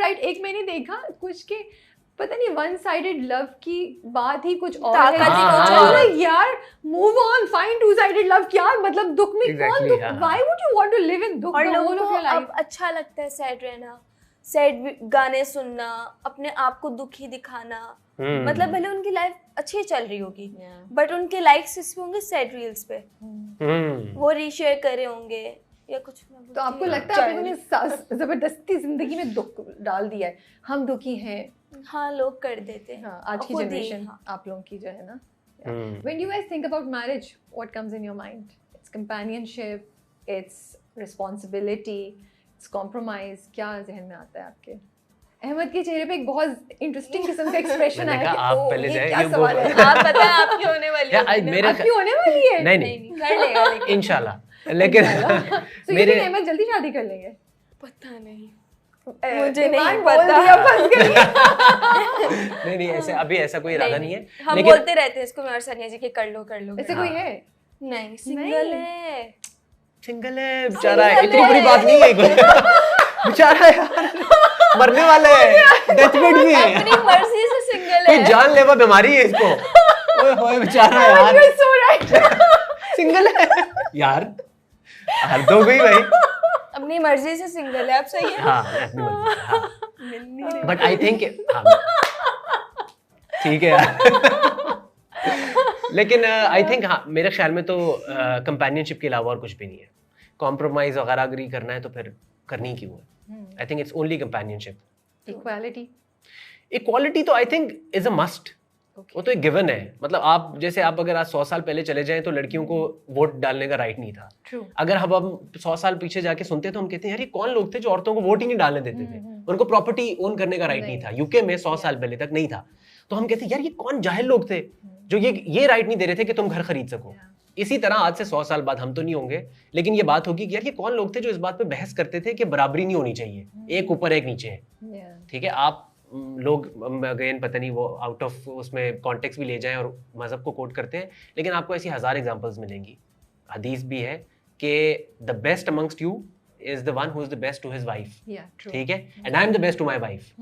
Right, एक मैंने देखा कुछ के पता नहीं वन साइडेड लव की बात ही कुछ और है यार, move on, find two sided love. क्या मतलब दुख में कौन दुख, why would you want to live in दुख the whole of your life? अब अच्छा लगता है सैड रहना, सैड गाने सुनना, अपने आप को दुखी दिखाना, मतलब भले उनकी लाइफ अच्छी चल रही होगी बट उनके लाइक्स इस पे होंगे सैड रील्स पे, वो रीशेयर करे होंगे या कुछ। तो आपको लगता है आपने जबरदस्ती जिंदगी में दुख डाल दिया है? हम दुखी हैं, हाँ लोग कर देते हैं। हाँ, आज की जनरेशन आप लोगों की जो है ना। When you guys think about marriage, what comes in your mind? It's companionship, it's responsibility, it's compromise. क्या जहन में आता है आपके? अहमद के चेहरे पे एक बहुत इंटरेस्टिंग किस्म का एक्सप्रेशन आया कि आप पहले जाए, क्या सवाल है? आप बताएं आपकी होने वाली है? आपकी होने वाली है? नहीं कर लेगा इंशाल्लाह। लेकिन मेरे अहमद जल्दी शादी कर लेंगे? पता नहीं, मुझे नहीं पता। नहीं ऐसे अभी ऐसा कोई इरादा नहीं है। हम बोलते रहते हैं इसको मैं और सनिया जी कि कर लो ऐसे कोई है? नहीं, सिंगल है बेचारा, इतनी बुरी बात नहीं है कोई बेचारा यार, मरने वाला है, डेथ बेड में है, अपनी मर्जी से सिंगल है, कोई जानलेवा बीमारी है इसको। ओए होए बेचारा यार, सिंगल है यार, हद हो गई भाई। अपनी मर्जी से सिंगल है, आप सही है। हाँ, अपनी मर्जी। बट आई थिंक ठीक है यार। लेकिन आई थिंक हाँ, मेरे ख्याल में तो कंपेनियनशिप के अलावा और कुछ भी नहीं है। कॉम्प्रोमाइज वगैरह अगर ही करना है तो फिर करनी क्यों है? I think it's only companionship. Equality तो I think is a must. वो तो एक गिवन है। मतलब आप जैसे आप अगर आज 100 साल पहले चले जाएं तो लड़कियों को वोट डालने का राइट नहीं था। अगर हम 100 साल पीछे जाके सुनते तो हम कहते हैं यार ये कौन लोग थे जो औरतों को वोट ही नहीं डालने देते थे, उनको प्रॉपर्टी ओन करने का राइट नहीं था। यूके में 100 साल पहले तक नहीं था। तो हम कहते हैं यार ये कौन जाहिल लोग थे जो ये राइट नहीं दे रहे थे कि तुम घर खरीद सको। इसी तरह आज से 100 साल बाद हम तो नहीं होंगे, लेकिन ये बात होगी कि यार ये कौन लोग थे जो इस बात पे बहस करते थे कि बराबरी नहीं होनी चाहिए, एक ऊपर एक नीचे है। ठीक है, आप लोग अगेन पता नहीं वो आउट ऑफ उसमें कॉन्टेक्स्ट भी ले जाएं और मजहब को कोट करते हैं, लेकिन आपको ऐसी 1000 एग्जांपल्स मिलेंगी। हदीस भी है कि the best amongst you is the one who is the best to his wife. ठीक है, and I am the best to my wife.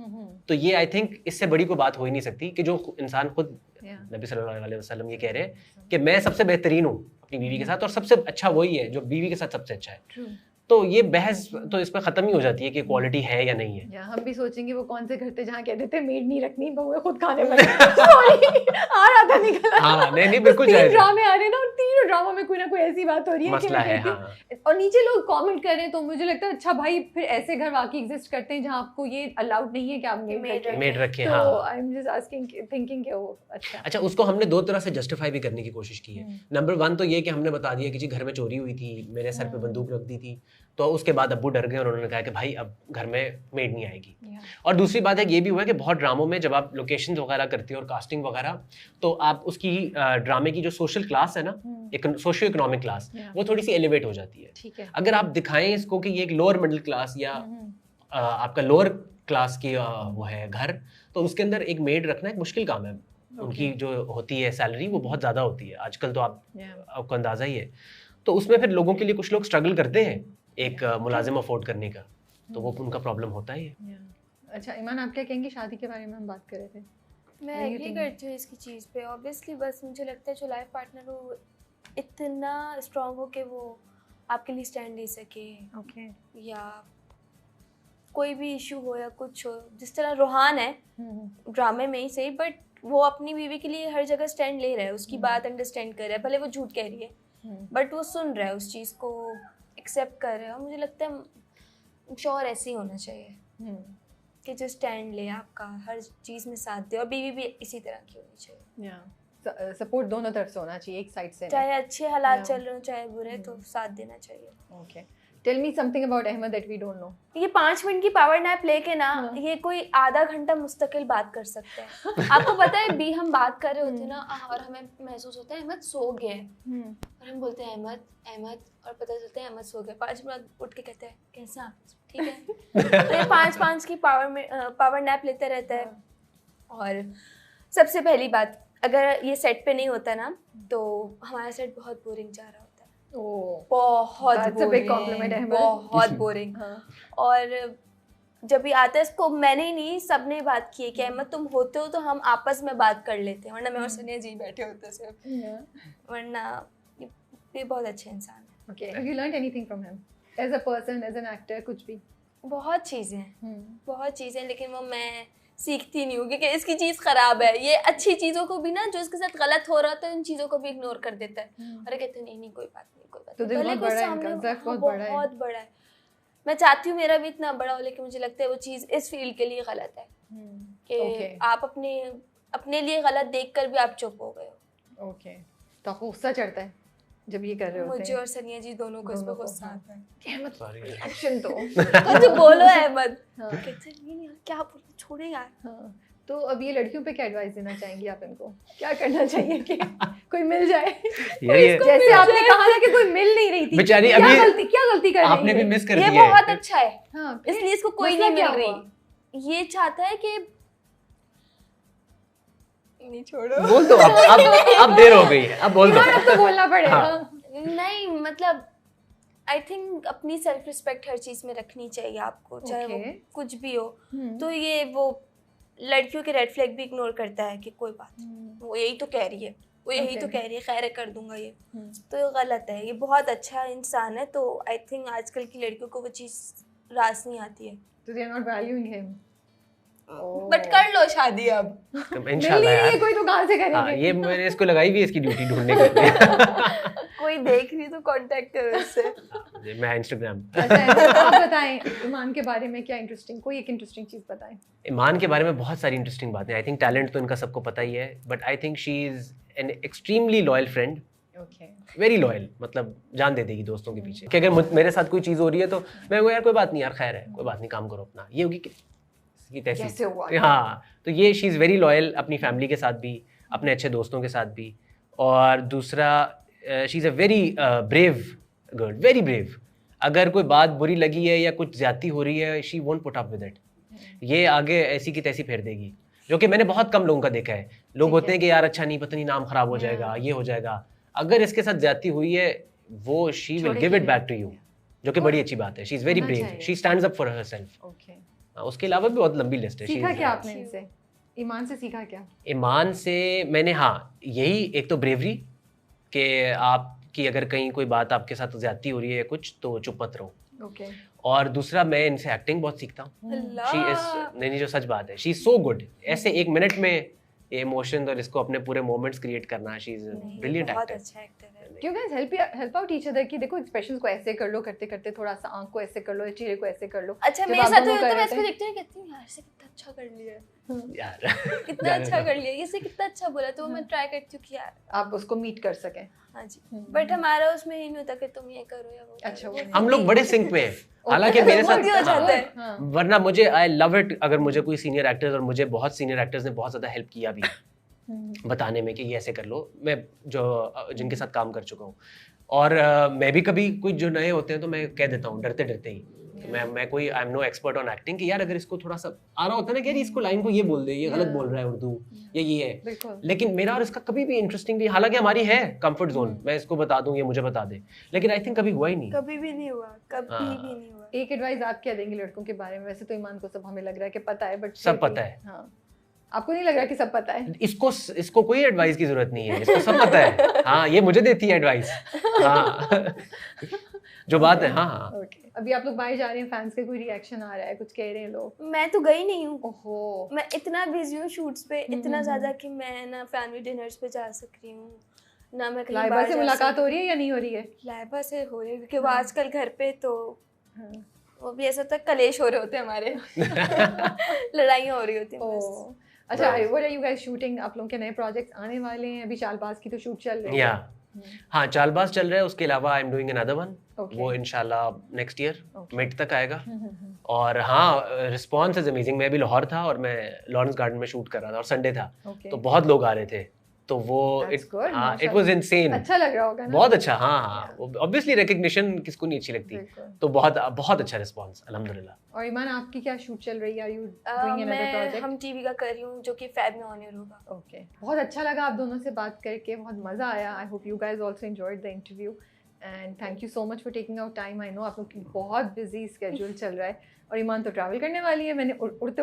तो ये आई थिंक इससे बड़ी कोई बात हो ही नहीं सकती कि जो इंसान खुद नबी सल्लल्लाहु अलैहि वसल्लम ये कह रहे हैं कि मैं सबसे बेहतरीन हूँ अपनी बीवी के साथ और सबसे अच्छा वही है जो बीवी के साथ सबसे अच्छा है। तो ये बहस तो इस पर खत्म ही हो जाती है कि क्वालिटी है या नहीं है। हम भी सोचेंगे वो कौन से घर थे जहाँ कहते थे मेड नहीं रखनी, बहू खुद खाने वाली। सॉरी, आ रहा था निकला। हाँ, नहीं बिल्कुल जायज है। ड्रामे आ रहे हैं ना, और तीनों ड्रामा में कोई ना कोई ऐसी बात हो रही है मसला है। हाँ। और नीचे लोग कमेंट कर रहे हैं तो मुझे लगता है अच्छा भाई फिर ऐसे घर वाकई एग्जिस्ट करते हैं जहाँ आपको ये अलाउड नहीं है कि आप मेड रखें। तो I am just asking thinking कि वो अच्छा उसको हमने दो तरह से जस्टिफाई भी करने की कोशिश की है। नंबर 1 तो ये कि हमने बता दिया कि जी घर में चोरी हुई थी, मेरे सर पे बंदूक रख दी थी, तो उसके बाद अब्बू डर गए और उन्होंने कहा कि भाई अब घर में मेड नहीं आएगी। और दूसरी बात है ये भी हुआ है कि बहुत ड्रामों में जब आप लोकेशन वगैरह करते हो और कास्टिंग वगैरह, तो आप उसकी ड्रामे की जो सोशल क्लास है ना, सोशियो इकोनॉमिक क्लास, वो थोड़ी सी एलिवेट हो जाती है। अगर आप दिखाएं इसको कि ये एक लोअर मिडिल क्लास या आपका लोअर क्लास की वो है घर, तो उसके अंदर एक मेड रखना एक मुश्किल काम है। उनकी जो होती है सैलरी वो बहुत ज़्यादा होती है आजकल, तो आपको अंदाज़ा ही है। तो उसमें फिर लोगों के लिए कुछ लोग स्ट्रगल करते हैं एक मुलाजिम अफोर्ड करने का, तो वो उनका प्रॉब्लम होता ही है। अच्छा ईमान, आप क्या कहेंगे? शादी के बारे में हम बात कर रहे थे। मैं एग्री करती हूँ इसकी चीज़ पे। ऑब्वियसली बस मुझे लगता है जो लाइफ पार्टनर हो इतना स्ट्रॉन्ग हो कि वो आपके लिए स्टैंड ले सके। या कोई भी इशू हो या कुछ हो, जिस तरह रोहान है ड्रामे में ही सही, बट वो अपनी बीवी के लिए हर जगह स्टैंड ले रहा है, उसकी बात अंडरस्टैंड कर रहा है, भले वो झूठ कह रही है बट वो सुन रहा है, उस चीज़ को एक्सेप्ट कर रहे हो। मुझे लगता है श्योर ऐसे ही होना चाहिए कि जो स्टैंड ले, आपका हर चीज़ में साथ दे, और बीवी भी इसी तरह की होनी चाहिए। सपोर्ट दोनों तरफ से होना चाहिए, एक साइड से, चाहे अच्छे हालात चल रहे हो चाहे बुरे, तो साथ देना चाहिए। Okay, tell me something about Ahmed that we don't know. ये 5 मिनट की पावर नैप लेके ना ये कोई आधा घंटा मुस्तकिल बात कर सकते हैं। आपको पता है भी हम बात कर रहे होते ना और हमें महसूस होता है अहमद सो गए, और हम बोलते हैं अहमद अहमद, और पता चलता है अहमद सो गए। 5 मिनट उठ के कहते हैं कैसा आप, ठीक है। तो ये 5-5 की पावर नैप लेते रहता है। और सबसे पहली बात, अगर ये सेट पे नहीं होता ना तो हमारा सेट बहुत बोरिंग जा रहा होता है। बहुत बोरिंग। और जब भी आता है इसको मैंने ही नहीं सबने बात की है कि अहमद तुम होते हो तो हम आपस में बात कर लेते हैं, वरना मैं और सनिया जी बैठे होते सिर्फ, वरना ये बहुत अच्छे इंसान है। Okay, have you learned anything from him as a person, as an actor, कुछ भी? बहुत चीज़ें लेकिन वो मैं सीखती नहीं हूँ क्योंकि इसकी चीज़ खराब है। ये अच्छी चीज़ों को भी ना, जो इसके साथ गलत हो रहा था उन चीज़ों को भी इग्नोर कर देता है और कहते हैं नहीं कोई बात नहीं। तो दिल बहुत बड़ा है इनका, बहुत बड़ा है। मैं चाहती हूँ मेरा भी इतना बड़ा हो, लेकिन मुझे लगता है वो चीज़ इस फील्ड के लिए गलत है कि आप अपने लिए गलत देखकर भी आप चुप हो गए हो। ओके, तो आपको गुस्सा चढ़ता है जब ये कर रहे होते हैं? मुझे और सनिया जी दोनों को इस पे गुस्सा आता है। अहमद एक्शन तो तो बोलो अहमद। कहते हैं नहीं यार क्या बोलो, छोड़े यार। हाँ, तो अब ये लड़कियों पे क्या एडवाइस देना चाहेंगी आप इनको? क्या करना चाहिए कि कोई मिल जाए? जैसे आपने कहा था कि कोई मिल नहीं रही थी बेचारी, अभी क्या गलती कर रही है? आपने भी मिस कर दिया। ये बहुत अच्छा है। हाँ, इसलिए इसको कोई नहीं मिल रही। ये चाहता है कि नहीं छोड़ो, बोल दो अब देर हो गई है, अब बोल दो। अब तो बोलना पड़ेगा। नहीं मतलब आई थिंक अपनी सेल्फ रिस्पेक्ट हर चीज में रखनी चाहिए आपको, चाहे वो कुछ भी हो। तो ये वो लड़कियों के रेड फ्लैग भी इग्नोर करता है कि कोई बात नहीं, वो यही तो कह रही है, वो यही तो कह रही है, खैर कर दूंगा ये। तो ये गलत है। ये बहुत अच्छा इंसान है, तो आई थिंक आजकल की लड़कियों को वो चीज़ रास नहीं आती है। तो they are not valuing him. But कर लो शादी अब। इंशाल्लाह यार, कोई तो कहाँ से करेंगे? हाँ, ये मैंने इसको लगाई हुई है इसकी ड्यूटी ढूंढने के लिए। कोई देख रही तो कांटेक्ट करो इससे। मैं इंस्टाग्राम। अच्छा, आप बताएं ईमान के बारे में क्या इंटरेस्टिंग, कोई एक इंटरेस्टिंग चीज बताएं। ईमान के बारे में बहुत सारी इंटरेस्टिंग बातें। आई थिंक टैलेंट तो इनका सबको पता ही है, but I think she is an extremely loyal friend. Very loyal, मतलब जान दे देगी दोस्तों के पीछे कि अगर मेरे साथ कोई चीज़ हो रही है तो मैं वो यार कोई बात नहीं यार, खैर है, कोई बात नहीं, काम करो अपना। ये होगी कैसे हुआ? हाँ, तो ये शी इज़ वेरी लॉयल अपनी फैमिली के साथ भी, अपने अच्छे दोस्तों के साथ भी। और दूसरा she is a very brave girl, very brave. अगर कोई बात बुरी लगी है या कुछ ज्यादती हो रही है, she won't put up with it. ये आगे ऐसी की तैसी फेर देगी, जो कि मैंने बहुत कम लोगों का देखा है। लोग होते हैं कि यार अच्छा नहीं, पता नहीं नाम खराब हो जाएगा, ये हो जाएगा। अगर इसके साथ ज्यादती हुई है, वो she will give it back to you, जो कि बड़ी अच्छी बात है। She is very brave, she stands up for herself. उसके अलावा भी बहुत लंबी लिस्ट है। सीखा क्या आपने इनसे? ईमान से सीखा क्या? ईमान से मैंने यही, एक तो ब्रेवरी, कि आपकी अगर कहीं कोई बात आपके साथ ज्यादती हो रही है कुछ, तो चुप मत रहो। और दूसरा मैं इनसे एक्टिंग बहुत सीखता हूँ। शी इज, नहीं जो सच बात है, शी इज सो गुड। ऐसे एक मिनट में इमोशंस और इसको अपने पूरे मोमेंट्स क्रिएट करना, she is brilliant actor. You guys help out each other कि देखो एक्सप्रेशंस को ऐसे कर लो, करते करते थोड़ा सा आंख को ऐसे कर लो, चेहरे को ऐसे कर लो। अच्छा मेरे साथ तो मैं इसको देखती हूँ, कहती हूँ यार इसे कितना अच्छा कर लिया यार, कितना अच्छा कर लिया, इसे कितना अच्छा बोला। तो मैं ट्राई करती हूँ कि यार आप उसको मीट कर सकें। हाँ जी, बट हमारा उसमें ये नहीं होता कि तुम ये करो या वो। अच्छा, हम लोग बड़े सिंक में हैं, हालांकि मेरे साथ वरना मुझे आई लव इट अगर मुझे कोई सीनियर एक्टर्स, और मुझे बहुत सीनियर एक्टर्स ने बहुत ज़्यादा हेल्प किया भी बताने में कि ये ऐसे कर लो, मैं जो जिनके साथ काम कर चुका हूँ। और मैं भी कभी कोई जो नए होते हैं तो मैं कह देता हूँ डरते डरते ही, मैं कोई I am no expert on acting, कि यार अगर इसको थोड़ा सा आ रहा होता है ना कि यार इसको लाइन को ये बोल दे, ये गलत बोल रहा है उर्दू, ये है। लेकिन मेरा और इसका कभी भी इंटरेस्टिंगली, हालांकि हमारी है कंफर्ट जोन, मैं इसको बता दूं ये मुझे बता दे, लेकिन आई थिंक कभी हुआ ही नहीं, कभी भी नहीं हुआ, कभी भी नहीं हुआ। एक एडवाइस आप क्या देंगे लड़कों के बारे में? वैसे तो ईमान को सब हमें लग रहा है कि पता है, बट सब पता है। हाँ, आपको नहीं लग रहा कि सब पता है? इसको कोई एडवाइस की जरूरत नहीं है, इसको सब पता है। हाँ, ये मुझे देती है एडवाइस। हाँ जो बात है। हाँ ओके, अभी आप लोग बाहर जा रहे हैं, फैंस के कोई रिएक्शन आ रहा है, कुछ कह रहे हैं लोग? मैं तो गई नहीं हूँ। ओहो, मैं इतना बिजी हूँ शूट्स पे, इतना ज्यादा कि मैं ना फैमिली डिनर्स पे जा सक रही हूँ, ना मैं कहीं लाइबा से मुलाकात हो रही है या नहीं हो रही है? लाइबा से हो रही है, क्योंकि वो आजकल घर पे तो वो भी ऐसा तक कलेश हो रहे होते हैं हमारे। लड़ाइयाँ हो रही होती हैं। अच्छा, what are you guys shooting? आप लोगों के नए प्रोजेक्ट्स आने वाले हैं? अभी चालबाज की तो शूट चल रही है। हाँ, चालबाज चल रहा है, उसके अलावा I am doing another one, वो इंशाल्लाह नेक्स्ट ईयर मिड तक आएगा। और हाँ, रिस्पॉन्स इज अमेजिंग। मैं अभी लाहौर था और मैं लॉरेंस गार्डन में शूट कर रहा था और संडे था, तो बहुत लोग आ रहे थे, तो वो इट वाज इनसेन। अच्छा लग रहा होगा ना? बहुत अच्छा। हाँ, ऑब्वियसली रिकग्निशन किसको नहीं अच्छी लगती, तो बहुत अच्छा रिस्पांस अल्हम्दुलिल्लाह। और ईमान आपकी क्या शूट चल रही है? Are you doing another project? हम टीवी का कर रही हूँ जो कि फेब में ऑन एयर होगा। ओके, बहुत अच्छा लगा आप दोनों से बात करके, बहुत मजा आया। I hope you guys also enjoyed the interview and thank you so much for taking out time. I know आप लोग की बहुत बिजी स्केड्यूल चल रहा है और ईमान तो ट्रैवल करने वाली है। मैंने उड़ते उड़ते